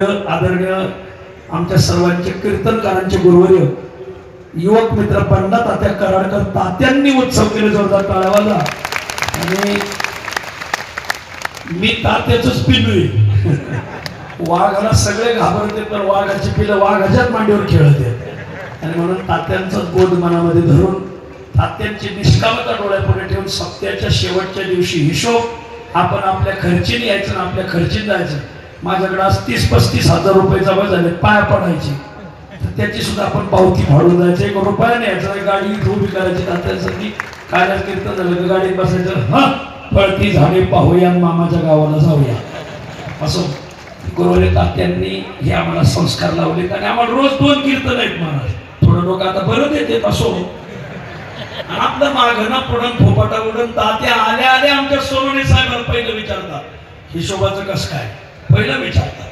आदरणीय आमच्या सर्वांचे कीर्तनकारांचे गुरुवर्य युवक मित्र पंडा तात्या कराडकर तात्यांनी उत्सव केले जोरदार टाळ्या वाजवा. आणि मी तात्याच पिल्लू वाघाला सगळे घाबरते पण वाघाची पिलं वाघाच्याच मांडीवर खेळते आणि म्हणून तात्यांचं बोध मनामध्ये धरून तात्यांची निष्कामता डोळ्यापुढे ठेवून सप्त्याच्या शेवटच्या दिवशी हिशोब आपण आपल्या खर्चीने यायचं ना आपल्या खर्चीने जायचं. माझ्याकडे आज 30-35 हजार रुपये जमा झाले पाया पडायचे तर त्याची सुद्धा आपण पावती फाडून जायचं. 1 रुपया न्यायचा गाडी उभी करायची तात्यांसाठी काय कीर्तन झालं गाडीत बसायचं हा पळती झाडे पाहूया मामाच्या गावाला जाऊया असं गुरुवर्य तात्यांनी हे आम्हाला संस्कार लावले. आणि आम्हाला रोज 2 कीर्तन आहेत महाराज. थोडं लोक आता बरं देते असो आपलं मागणं पुढं फोपाटा उडून तात्या आल्या आल्या आमच्या सोनवणे साहेबांना पहिलं विचारतात हिशोबाचं कसं काय पहिलं विचारतात.